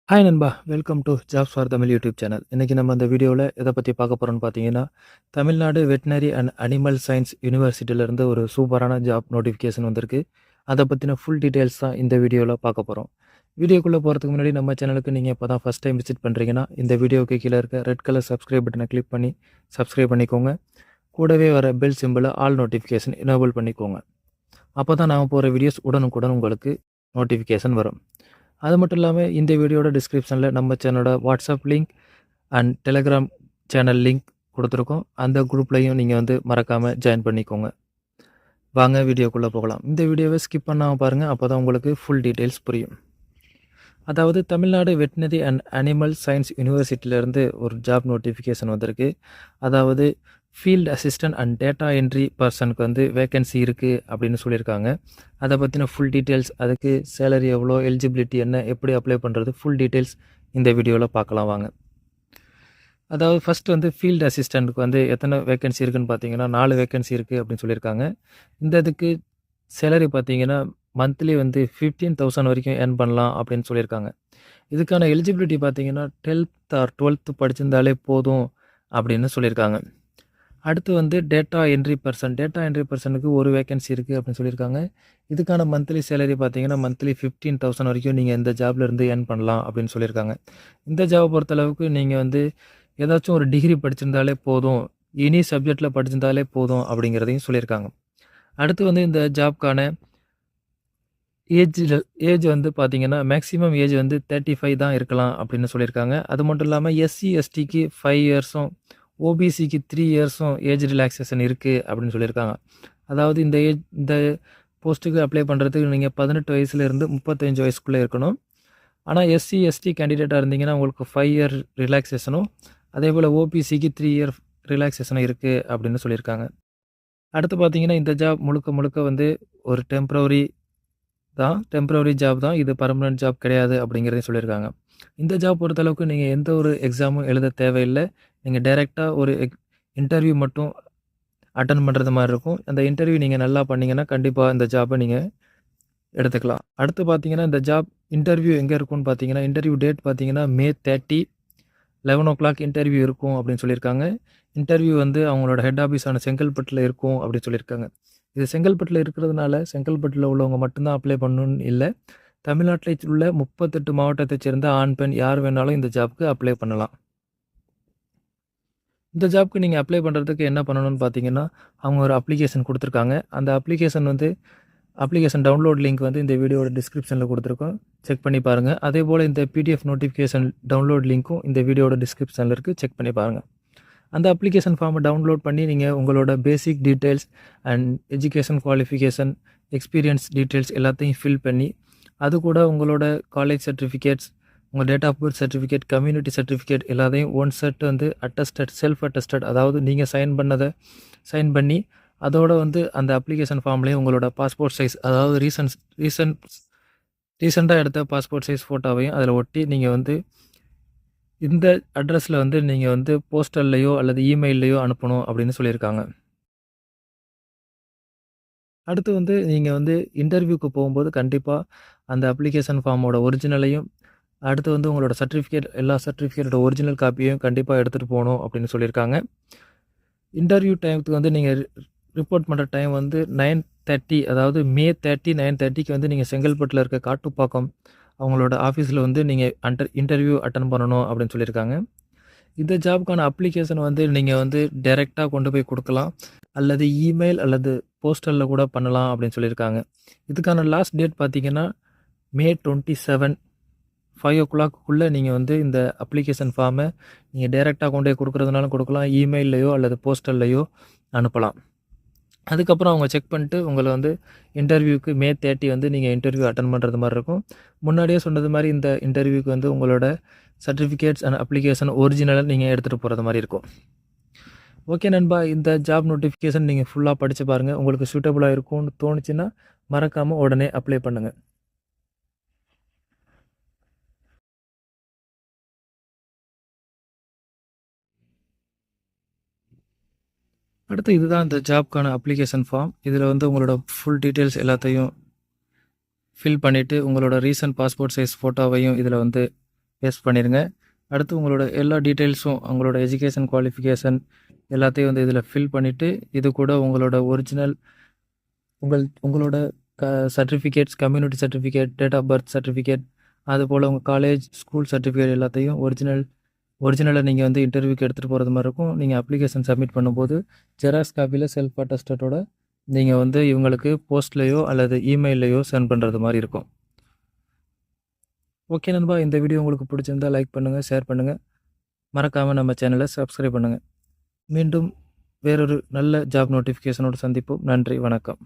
Hi நண்பா! Welcome to jobs for Tamil YouTube channel. இன்னைக்கு நம்ம இந்த வீடியோல எத பத்தி பார்க்க போறோம்னு பார்த்தீங்கன்னா, Tamil Nadu veterinary and animal science யூனிவர்சிட்டியிலருந்து ஒரு சூப்பரான ஜாப் நோட்டிஃபிகேஷன் வந்திருக்கு. அத பத்தின ஃபுல் டீட்டெயில்ஸ் தான் இந்த வீடியோல பார்க்க போறோம். வீடியோக்குள்ள போறதுக்கு முன்னாடி நம்ம சேனலுக்கு நீங்க இப்ப தான் ஃபர்ஸ்ட் டைம் விசிட் பண்றீங்கன்னா, இந்த வீடியோவுக்கு கீழ இருக்க ரெட் கலர் சப்ஸ்கிரைப் பட்டன கிளிக் பண்ணி சப்ஸ்கிரைப் பண்ணிக்கோங்க. கூடவே வர பெல் சிம்பல ஆல் நோட்டிஃபிகேஷன் எனேபிள் பண்ணிக்கோங்க. அப்பதான் நாங்க போற வீடியோஸ் உடனுக்குடன் உங்களுக்கு நோட்டிஃபிகேஷன் வரும். அது மட்டும் இல்லாம இந்த வீடியோட டிஸ்கிரிப்ஷன்ல நம்ம சேனலோட WhatsApp link and Telegram channel link குடுத்துருக்கோம். அந்த குரூப்லயும் நீங்க வந்து மறக்காம ஜாயின் பண்ணிக்கோங்க. வாங்க வீடியோக்குள்ள போகலாம். இந்த வீடியோவ ஸ்கிப் பண்ணாம பாருங்க. அப்பதான் உங்களுக்கு ஃபுல் டீட்டெயில்ஸ் புரியும். அதாவது Tamil Nadu veterinary and animal science யூனிவர்சிட்டியிலருந்து ஒரு ஜாப் நோட்டிஃபிகேஷன் வந்திருக்கு. அதாவது field assistant and data entry பெர்சனுக்கு வந்து வேக்கன்சி இருக்கு அப்படின்னு சொல்லியிருக்காங்க. அத பத்தின ஃபுல் டீட்டெயில்ஸ், அதுக்கு சேலரி எவ்வளோ, எலிஜிபிலிட்டி என்ன, எப்படி அப்ளை பண்றது, ஃபுல் டீட்டெயில்ஸ் இந்த வீடியோல பார்க்கலாம் வாங்க. அதாவது ஃபர்ஸ்ட் வந்து ஃபீல்ட் அசிஸ்டன்ட்க்கு வந்து எத்தனை வேக்கன்சி இருக்குன்னு பார்த்தீங்கன்னா, 4 வேக்கன்சி இருக்கு அப்படின்னு சொல்லியிருக்காங்க. இந்த இதுக்கு சேலரி பார்த்தீங்கன்னா, மந்த்லி வந்து 15,000 வரைக்கும் ஏர்ன் பண்ணலாம் அப்படின்னு சொல்லியிருக்காங்க. இதுக்கான எலிஜிபிலிட்டி பார்த்தீங்கன்னா, 10த் ஆர் 12த் படிச்சிருந்தாலே போதும் அப்படின்னு சொல்லியிருக்காங்க. அடுத்து வந்து data entry person. Data entry பெர்சனுக்கு ஒரு வேக்கன்சி இருக்கு அப்படின்னு சொல்லியிருக்காங்க. இதுக்கான மந்த்லி சேலரி பார்த்தீங்கன்னா, மந்த்லி 15,000 வரைக்கும் நீங்க இந்த ஜாப்ல இருந்து ஏர்ன் பண்ணலாம் அப்படின்னு சொல்லியிருக்காங்க. இந்த ஜாப் பொறுத்தளவுக்கு நீங்க வந்து ஏதாச்சும் ஒரு டிகிரி படிச்சிருந்தாலே போதும். எனி சப்ஜெக்ட்ல படிச்சிருந்தாலே போதும் அப்படிங்கிறதையும் சொல்லியிருக்காங்க. அடுத்து வந்து இந்த ஜாப்க்கான ஏஜ்ல ஏஜ் வந்து பார்த்தீங்கன்னா, மேக்ஸிமம் ஏஜ் வந்து 35 தான் இருக்கலாம் அப்படின்னு சொல்லியிருக்காங்க. அது மட்டும் இல்லாம எஸ்சி, எஸ்டிக்கு 5 இயர்ஸும், ஓபிசிக்கு 3 இயர்ஸும் ஏஜ் ரிலாக்சேஷன் இருக்கு அப்படின்னு சொல்லியிருக்காங்க. அதாவது இந்த போஸ்ட்டுக்கு அப்ளை பண்றதுக்கு நீங்க 18 வயசுலேருந்து 35 வயசுக்குள்ள இருக்கணும். ஆனா எஸ்சி, எஸ்டி கேண்டிடேட்டா இருந்தீங்கன்னா உங்களுக்கு 5 இயர் ரிலாக்சேஷனும், அதேபோல ஓபிசிக்கு 3 இயர் ரிலாக்சேஷனும் இருக்கு அப்படின்னு சொல்லியிருக்காங்க. அடுத்து பார்த்தீங்கன்னா, இந்த ஜாப் முழுக்க முழுக்க வந்து ஒரு டெம்பரரி ஜாப் தான். இது பெர்மனன்ட் ஜாப் கிடையாது அப்படிங்கிறதையும் சொல்லியிருக்காங்க. இந்த ஜாப் பொறுத்தளவுக்கு நீங்க எந்த ஒரு எக்ஸாமும் எழுத தேவையில்ல. நீங்க டைரக்ட்டா ஒரு இன்டர்வியூ மட்டும் அட்டெண்ட் பண்றது மாரி இருக்கும். அந்த இன்டர்வியூ நீங்க நல்லா பண்ணீங்கன்னா, கண்டிப்பா இந்த ஜாப்ப நீங்க எடுத்துக்கலாம். அடுத்து பார்த்தீங்கன்னா, இந்த ஜாப் இன்டர்வியூ எங்க இருக்கும்னு பார்த்தீங்கன்னா, இன்டர்வியூ டேட் பார்த்தீங்கன்னா, மே 30 11:00 இன்டர்வியூ இருக்கும் அப்படின்னு சொல்லியிருக்காங்க. இன்டர்வியூ வந்து அவங்களோட ஹெட் ஆஃபீஸான செங்கல்பட்டுல இருக்கும் அப்படின்னு சொல்லியிருக்காங்க. இது செங்கல்பட்டுல இருக்கிறதுனால, செங்கல்பட்டுல உள்ளவங்க மட்டும் தான் அப்ளை பண்ணணும்னு இல்ல. தமிழ்நாட்டில உள்ள 38 மாவட்டத்தைச் சேர்ந்த ஆண், பெண் யார் வேணாலும் இந்த ஜாப்க்கு அப்ளை பண்ணலாம். இந்த ஜாப்க்கு நீங்க அப்ளை பண்றதுக்கு என்ன பண்ணணும்னு பார்த்தீங்கன்னா, அவங்க ஒரு அப்ளிகேஷன் குடுத்துருக்காங்க. அந்த அப்ளிகேஷன் டவுன்லோட் லிங்க் வந்து இந்த வீடியோட டிஸ்கிரிப்ஷன்ல குடுத்துருக்கோம். செக் பண்ணி பாருங்க. அதேபோல இந்த பிடிஎஃப் நோட்டிஃபிகேஷன் டவுன்லோட் லிங்க்கும் இந்த வீடியோட டிஸ்கிரிப்ஷன்ல இருக்கு. செக் பண்ணி பாருங்க. அந்த அப்ளிகேஷன் ஃபார்ம டவுன்லோட் பண்ணி நீங்க உங்களோட basic details and education qualification, experience details எல்லாத்தையும் ஃபில் பண்ணி, அது கூட உங்களோட காலேஜ் சர்டிஃபிகேட்ஸ், உங்க date of birth certificate, community certificate எல்லாத்தையும் ஒன் செட் வந்து செல்ஃப் அட்டஸ்டட் அதாவது நீங்க சைன் பண்ணி, அதோட வந்து அந்த அப்ளிகேஷன் ஃபார்ம்லயே உங்களோட பாஸ்போர்ட் சைஸ் அதாவது ரீசென்ட்டா எடுத்த பாஸ்போர்ட் சைஸ் ஃபோட்டோவையும் அதில ஒட்டி நீங்க வந்து இந்த அட்ரஸ்ல வந்து நீங்க வந்து போஸ்டல்லயோ அல்லது இமெயில்லயோ அனுப்பணும் அப்படின்னு சொல்லியிருக்காங்க. அடுத்து வந்து நீங்க வந்து இன்டர்வியூக்கு போகும்போது கண்டிப்பா அந்த அப்ளிகேஷன் ஃபார்மோட ஒரிஜினலையும், அடுத்து வந்து உங்களோட எல்லா சர்டிஃபிகேட்டோட ஒரிஜினல் காப்பியையும் கண்டிப்பா எடுத்துட்டு போணும் அப்படின்னு சொல்லியிருக்காங்க. இன்டர்வியூ டைம்க்கு வந்து நீங்க ரிப்போர்ட் பண்ற டைம் வந்து 9:30 அதாவது மே 30 9:30க்கு வந்து நீங்க செங்கல்பட்டுல இருக்க காட்டுப்பாக்கம் அவங்களோட ஆஃபீஸ்ல வந்து நீங்க இன்டர்வியூ அட்டெண்ட் பண்ணணும் அப்படின்னு சொல்லியிருக்காங்க. இந்த ஜாப்க்கான அப்ளிகேஷன் வந்து நீங்க வந்து டைரக்ட்டா கொண்டு போய் குடுக்கலாம். அல்லது இமெயில் அல்லது போஸ்டல்ல கூட பண்ணலாம் அப்படின்னு சொல்லியிருக்காங்க. இதுக்கான லாஸ்ட் டேட் பார்த்தீங்கன்னா, மே 27 5:00க்குள்ள நீங்க வந்து இந்த அப்ளிகேஷன் ஃபார்ம நீங்க டைரக்ட்டா கொண்டு போய் குடுக்குறதுனாலும் குடுக்கலாம். இமெயில்லயோ அல்லது போஸ்டல்லயோ அனுப்பலாம். அதுக்கப்புறம் அவங்க செக் பண்ணிட்டு உங்கள வந்து இன்டர்வியூக்கு மே 30 வந்து நீங்க இன்டர்வியூ அட்டெண்ட் பண்றது மாரி இருக்கும். முன்னாடியே சொன்னது மாரி இந்த இன்டர்வியூக்கு வந்து உங்களோட சர்டிஃபிகேட்ஸ் அண்ட் அப்ளிகேஷன் ஒரிஜினல நீங்க எடுத்துட்டு போறது மாரி இருக்கும். ஓகே நண்பா, இந்த ஜாப் நோட்டிஃபிகேஷன் நீங்க ஃபுல்லா படிச்சு பாருங்க. உங்களுக்கு சூட்டபிளா இருக்கும்னு தோணுச்சுன்னா, மறக்காம உடனே அப்ளை பண்ணுங்க. அடுத்து இதுதான் இந்த ஜாப்க்கான அப்ளிகேஷன் ஃபார்ம். இதில வந்து உங்களோட ஃபுல் டீட்டெயில்ஸ் எல்லாத்தையும் ஃபில் பண்ணிட்டு, உங்களோட ரீசென்ட் பாஸ்போர்ட் சைஸ் ஃபோட்டோவையும் இதில வந்து பேஸ்ட் பண்ணிடுங்க. அடுத்து உங்களோட எல்லா டீட்டெயில்ஸும் உங்களோட எஜுகேஷன் குவாலிஃபிகேஷன் எல்லாத்தையும் வந்து இதில் ஃபில் பண்ணிவிட்டு இது கூட உங்களோட ஒரிஜினல் உங்களோட certificates, community certificate, date of birth certificate, அதுபோல் உங்கள் காலேஜ், ஸ்கூல் சர்டிஃபிகேட் எல்லாத்தையும் ஒரிஜினலை நீங்கள் வந்து இன்டர்வியூக்கு எடுத்துகிட்டு போகிறது மாதிரி இருக்கும். நீங்கள் அப்ளிகேஷன் சப்மிட் பண்ணும்போது ஜெராக்ஸ் காப்பியில் செல்ஃப் அட்டஸ்டடோட நீங்கள் வந்து இவங்களுக்கு போஸ்ட்லேயோ அல்லது இமெயிலையோ சென்ட் பண்ணுறது மாதிரி இருக்கும். ஓகே நண்பா, இந்த வீடியோ உங்களுக்கு பிடிச்சிருந்தால் லைக் பண்ணுங்கள், ஷேர் பண்ணுங்கள், மறக்காமல் நம்ம சேனலை சப்ஸ்கிரைப் பண்ணுங்கள். மீண்டும் வேறொரு நல்ல ஜாப் நோட்டிஃபிகேஷனோடு சந்திப்போம். நன்றி, வணக்கம்.